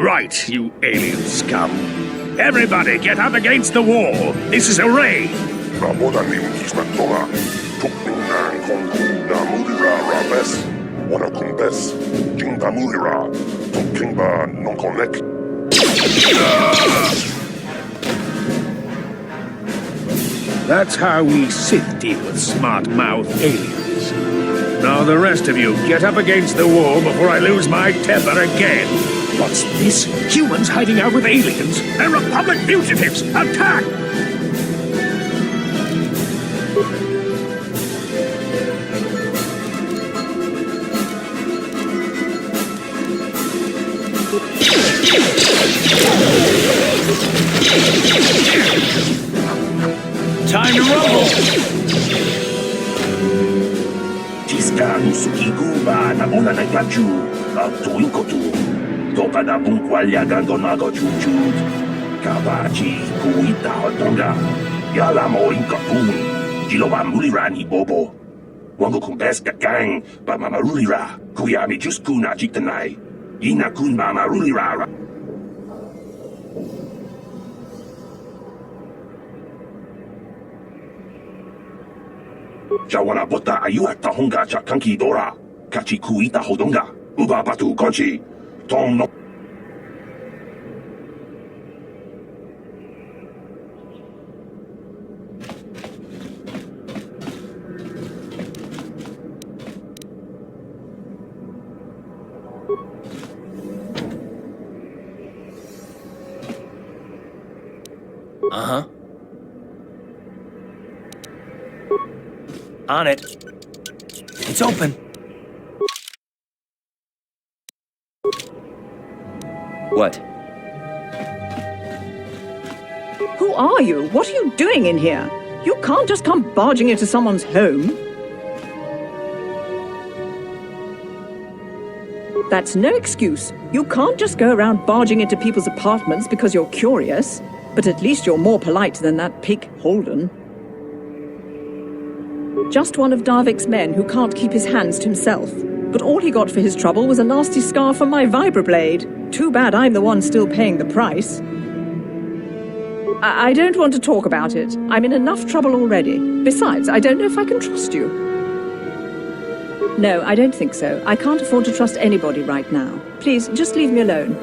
Right, you alien scum. Everybody get up against the wall. This is a raid. Ramodanim kismatonga. Tukninang kongkunda mulira rabes. Wanakumbes. Jingda mulira. Tukingba nonkonek. That's how we Sith deal with smart-mouth aliens. Now the rest of you, get up against the wall before I lose my temper again. What's this? Humans hiding out with aliens? They're Republic fugitives! Attack! Time to rumble! Tiska Nusukiguba Namona Nagachu, Tuikotu, Toka da Bunqualia Gandonago Chuchu, Kabachi, Kuita Hotonga, Yalamo Inkapumi, Jiloba Mulirani Bobo, Wango Kumbeska Gang, Bamamarulira, Kuyami Juskuna Jitanai, Inakun Mamarulira. Jawana bota ayua tahonga chakanki dora. Kachi kuita hodonga. Uba batu konchi. Tom no. Uh-huh. On it. It's open. What? Who are you? What are you doing in here? You can't just come barging into someone's home. That's no excuse. You can't just go around barging into people's apartments because you're curious. But at least you're more polite than that pig Holden. Just one of Darvik's men who can't keep his hands to himself. But all he got for his trouble was a nasty scar from my vibroblade. Too bad I'm the one still paying the price. I don't want to talk about it. I'm in enough trouble already. Besides, I don't know if I can trust you. No, I don't think so. I can't afford to trust anybody right now. Please, just leave me alone.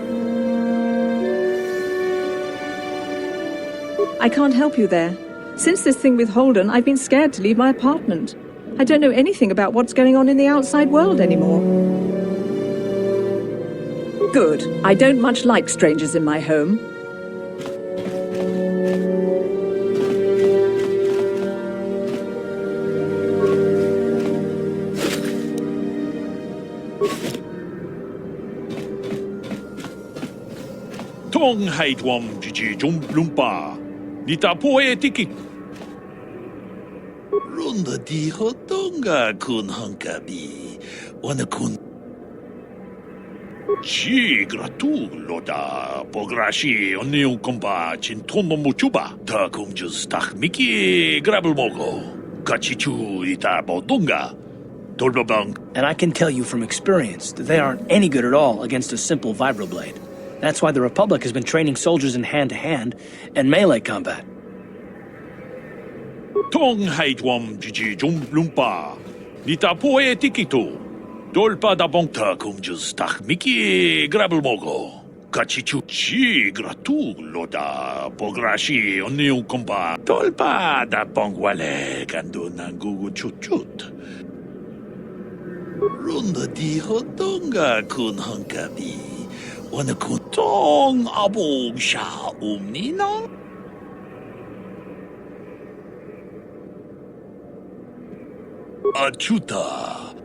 I can't help you there. Since this thing with Holden, I've been scared to leave my apartment. I don't know anything about what's going on in the outside world anymore. Good. I don't much like strangers in my home. Tong haitwam jiji lumpa. Nita poe tiki. Runda di hotonga kun hankabi. Wana kun. Chi gratu loda. Pograshi onion komba chintono muchuba. Ta kumjus takmiki grabel mogo. Kachichu ita bodunga. Tolbabang. And I can tell you from experience that they aren't any good at all against a simple vibroblade. That's why the Republic has been training soldiers in hand-to-hand and melee combat. Tong haitwam jiji lumpa. Nita poe tikito. Dolpa da bonta kumjus takmiki grabel mogo. Kachichu chi gratu loda. Pograshi onion komba. Dolpa da bongwale kando nangugu chut. Runda di hotonga kun hankabi. Wana kutong abog sha umnina? Achuta.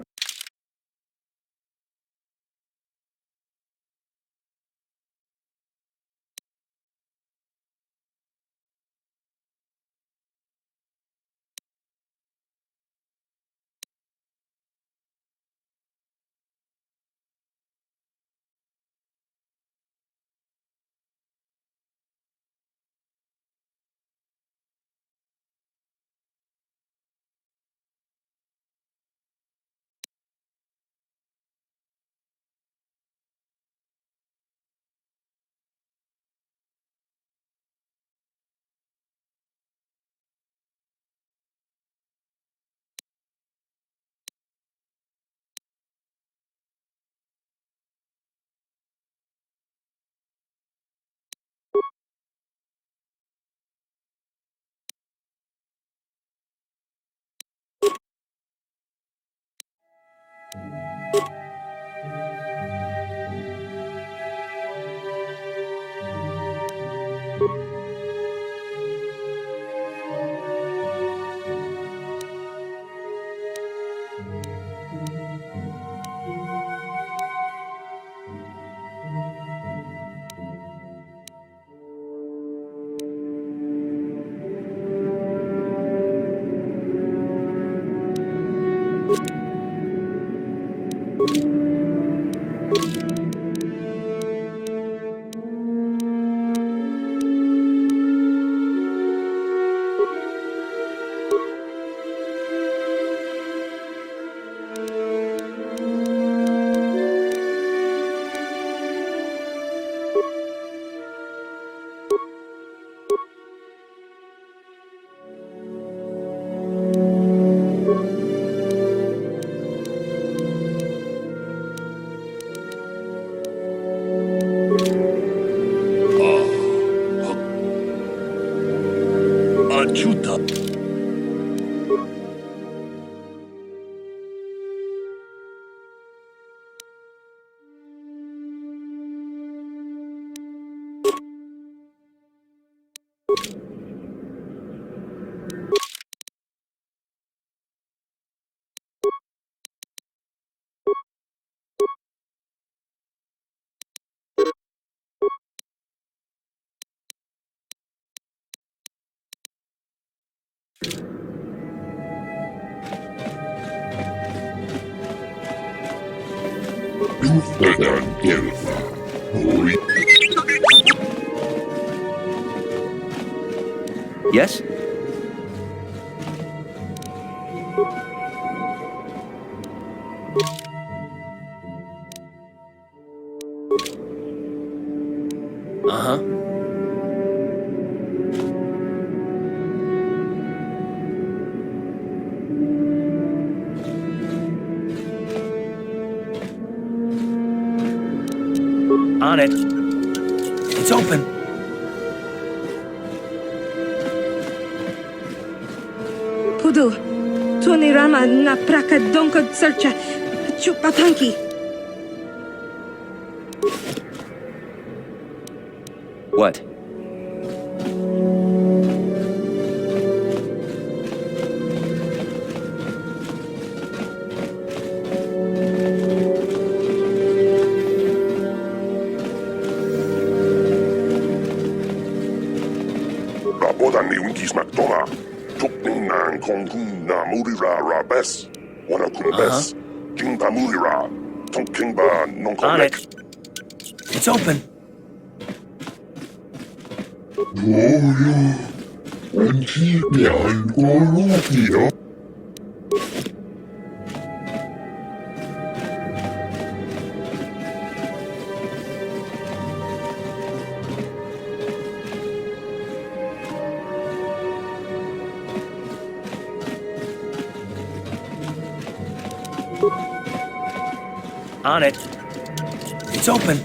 chuta. Yes? Uh-huh. On it. It's open. Pudu, Tunirama na praka donko searcha, chupatanki. What? Raboda ni unkis McDonough. Tukning nang kongkun na murira rabes. Wana kumbes. Jingda murira. Tonkingba non On it. connect. It's open. On it. It's open.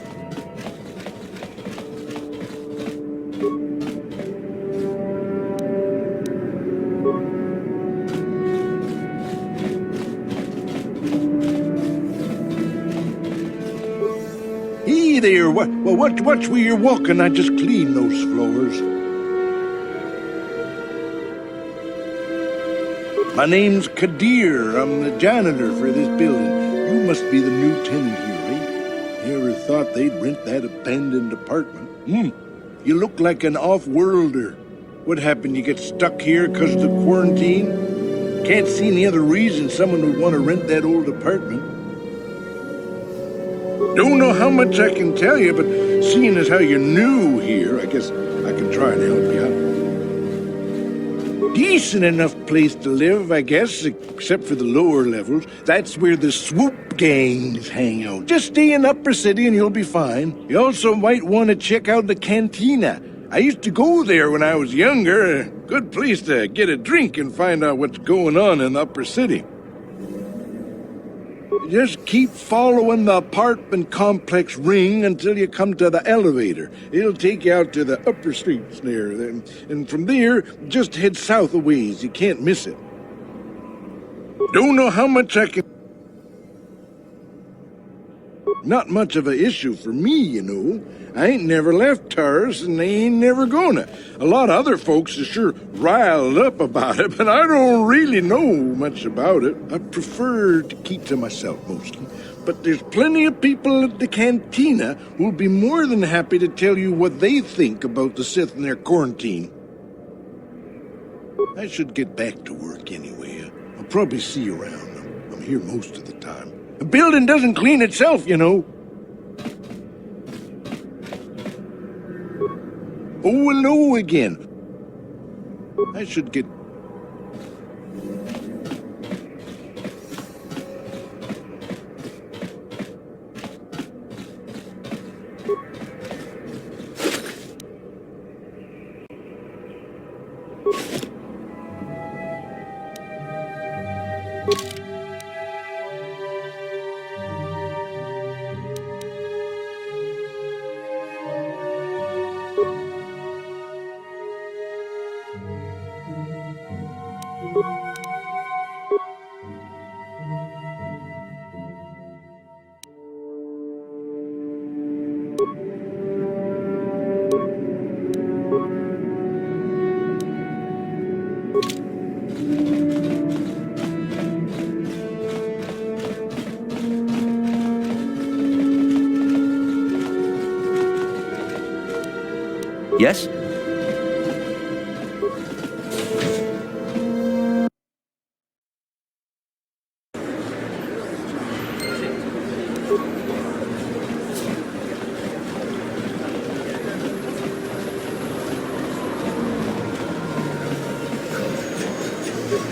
Hey there, watch where you're walking. I just cleaned those floors. My name's Kadir. I'm the janitor for this building. You must be the new tenant here, eh? You ever thought they'd rent that abandoned apartment? You look like an off-worlder. What happened, you get stuck here 'cause of the quarantine? Can't see any other reason someone would want to rent that old apartment. Don't know how much I can tell you, but seeing as how you're new here, I guess I can try and help you out. Decent enough place to live, I guess, except for the lower levels. That's where the swoop gangs hang out. Just stay in Upper City and you'll be fine. You also might want to check out the cantina. I used to go there when I was younger. A good place to get a drink and find out what's going on in the Upper City. Just keep following the apartment complex ring until you come to the elevator. It'll take you out to the upper streets there. And from there, just head south a ways. You can't miss it. Don't know how much I can... Not much of an issue for me, you know. I ain't never left Taris, and they ain't never gonna. A lot of other folks are sure riled up about it, but I don't really know much about it. I prefer to keep to myself mostly. But there's plenty of people at the cantina who'll be more than happy to tell you what they think about the Sith and their quarantine. I should get back to work anyway. I'll probably see you around. I'm here most of the time. A building doesn't clean itself, you know. Oh, hello again. I should get... Yes?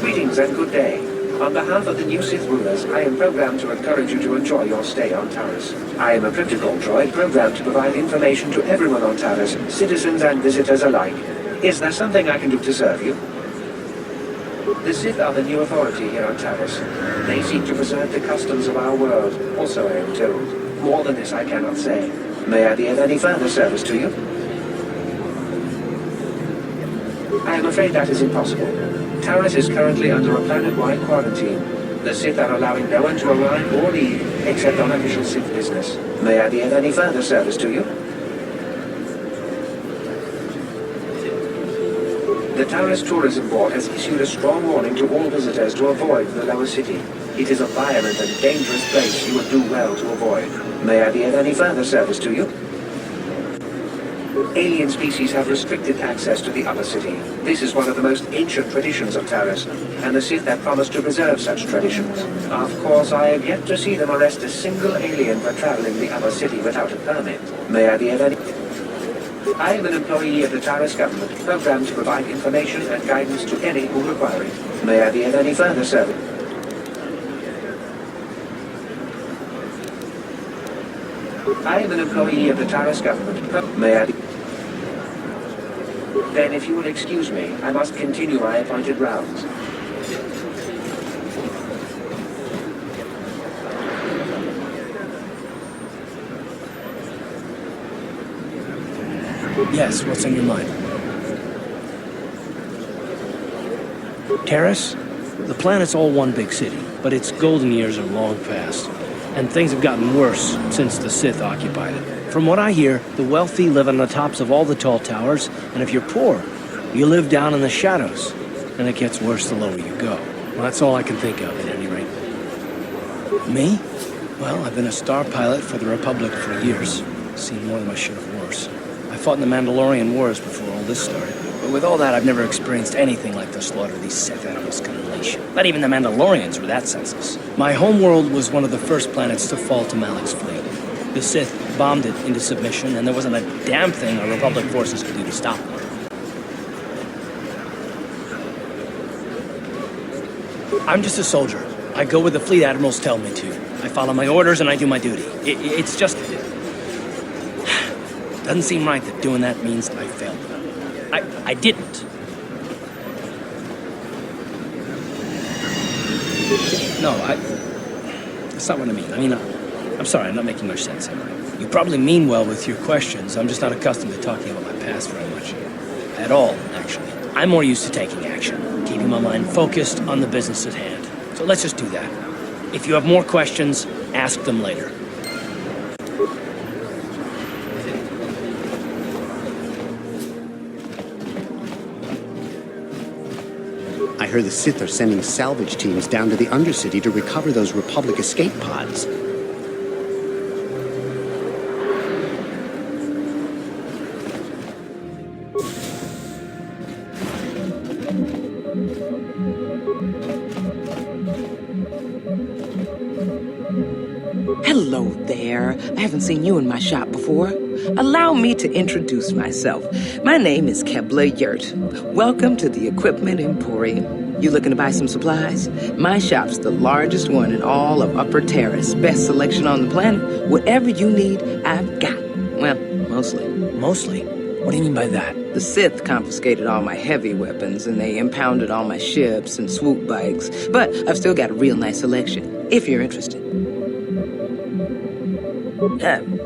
Greetings and good day. On behalf of the new Sith rulers, I am programmed to encourage you to enjoy your stay on Taris. I am a cryptical droid programmed to provide information to everyone on Taris, citizens and visitors alike. Is there something I can do to serve you? The Sith are the new authority here on Taris. They seek to preserve the customs of our world, also I am told. More than this I cannot say. May I be of any further service to you? I am afraid that is impossible. Taris is currently under a planet-wide quarantine. The Sith are allowing no one to arrive or leave, except on official Sith business. May I be of any further service to you? The Taris Tourism Board has issued a strong warning to all visitors to avoid the lower city. It is a violent and dangerous place you would do well to avoid. May I be of any further service to you? Alien species have restricted access to the upper city. This is one of the most ancient traditions of Taris, and the Sith have promised to preserve such traditions. Of course, I have yet to see them arrest a single alien for traveling the upper city without a permit. May I be of any... I am an employee of the Taris government, programmed to provide information and guidance to any who require it. May I be of any further service? I am an employee of the Taris government. May I be... Then, if you will excuse me, I must continue my appointed rounds. Yes, what's on your mind? Taris? The planet's all one big city, but its golden years are long past. And things have gotten worse since the Sith occupied it. From what I hear, the wealthy live on the tops of all the tall towers, and if you're poor, you live down in the shadows. And it gets worse the lower you go. Well, that's all I can think of, at any rate. Me? Well, I've been a star pilot for the Republic for years. Seen more than my share of wars. I fought in the Mandalorian Wars before all this started. But with all that, I've never experienced anything like the slaughter these Sith animals can unleash. Not even the Mandalorians were that senseless. My homeworld was one of the first planets to fall to Malik's fleet. The Sith bombed it into submission, and there wasn't a damn thing our Republic forces could do to stop them. I'm just a soldier. I go where the fleet admirals tell me to. I follow my orders and I do my duty. It's just... Doesn't seem right that doing that means I failed them. I didn't. No, that's not what I mean. I mean, I'm sorry, I'm not making much sense, am I? You probably mean well with your questions. I'm just not accustomed to talking about my past very much. At all, actually. I'm more used to taking action, keeping my mind focused on the business at hand. So let's just do that. If you have more questions, ask them later. I heard the Sith are sending salvage teams down to the Undercity to recover those Republic escape pods. Hello there. I haven't seen you in my shop before. Allow me to introduce myself. My name is Kebla Yurt. Welcome to the Equipment Emporium. You looking to buy some supplies? My shop's the largest one in all of Upper Taris. Best selection on the planet. Whatever you need, I've got. Well, mostly. Mostly? What do you mean by that? The Sith confiscated all my heavy weapons, and they impounded all my ships and swoop bikes. But I've still got a real nice selection, if you're interested.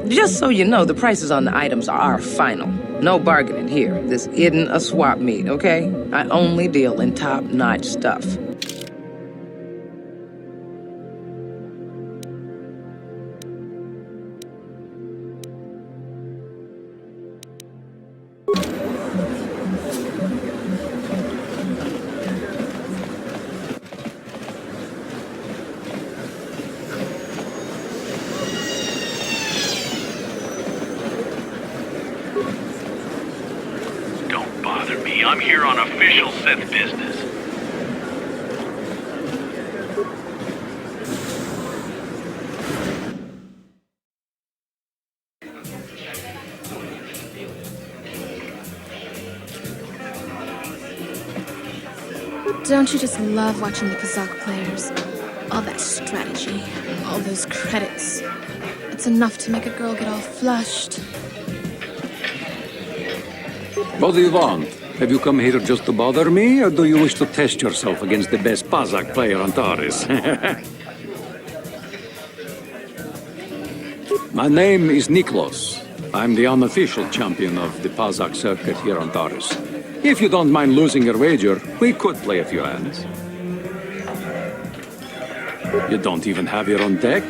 Just so you know, the prices on the items are final. No bargaining here. This isn't a swap meet, okay? I only deal in top-notch stuff. Don't bother me. I'm here on official Sith business. Don't you just love watching the Kazakh players? All that strategy, all those credits. It's enough to make a girl get all flushed. What do you want? Have you come here just to bother me, or do you wish to test yourself against the best Kazakh player on Taris? My name is Niklos. I'm the unofficial champion of the Kazakh circuit here on Taris. If you don't mind losing your wager, we could play a few hands. You don't even have your own deck?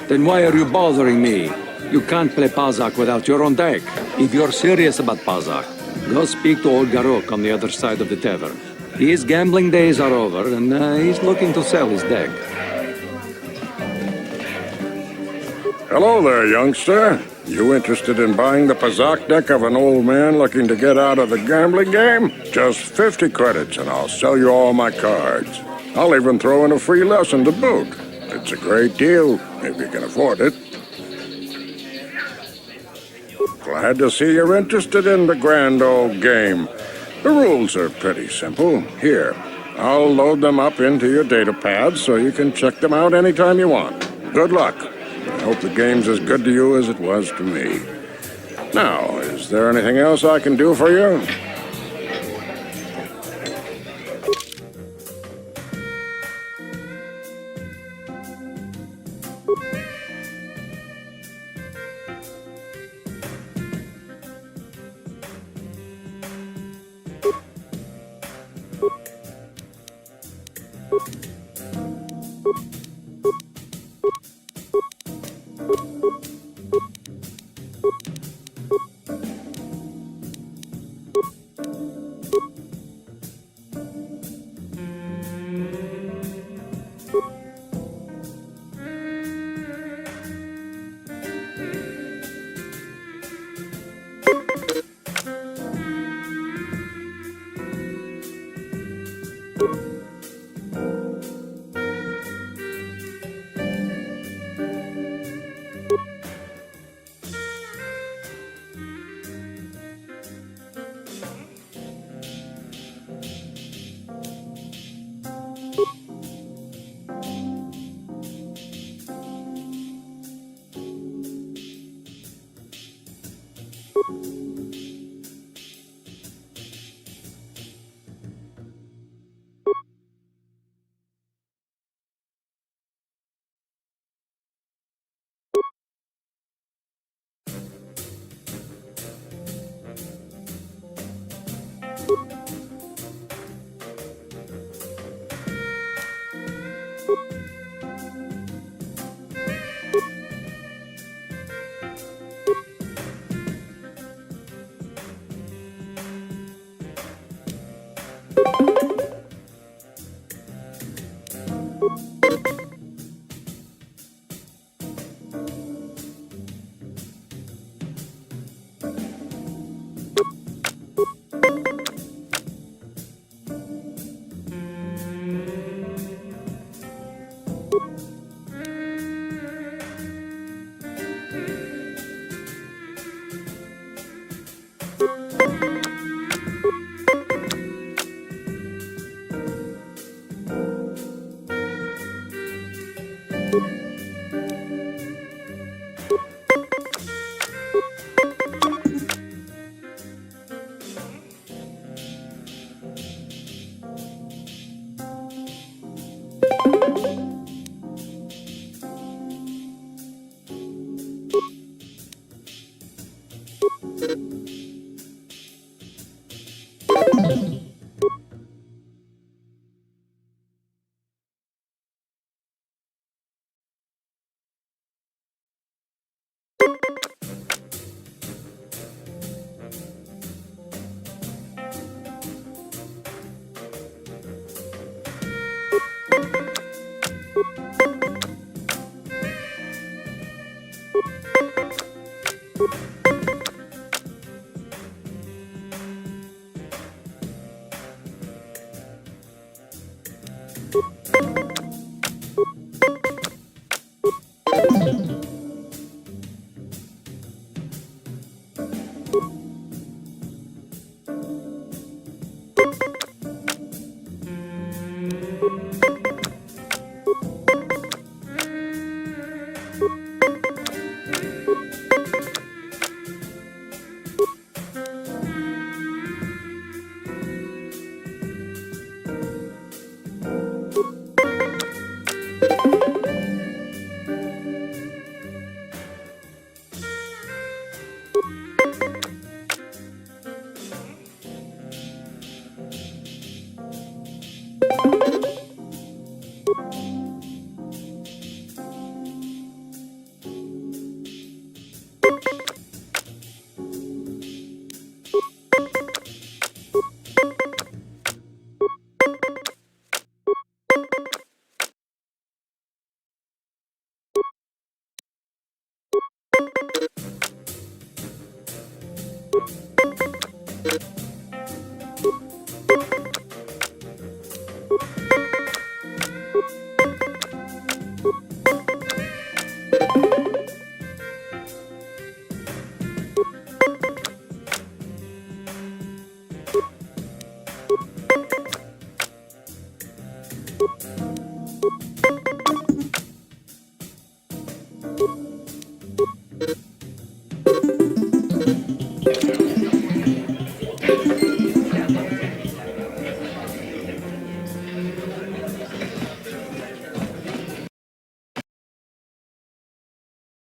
Then why are you bothering me? You can't play Kazakh without your own deck. If you're serious about Kazakh, go speak to old Garok on the other side of the tavern. His gambling days are over, and he's looking to sell his deck. Hello there, youngster. You interested in buying the Kazakh deck of an old man looking to get out of the gambling game? Just 50 credits and I'll sell you all my cards. I'll even throw in a free lesson to boot. It's a great deal, if you can afford it. Glad to see you're interested in the grand old game. The rules are pretty simple. Here, I'll load them up into your data pad so you can check them out anytime you want. Good luck. I hope the game's as good to you as it was to me. Now, is there anything else I can do for you?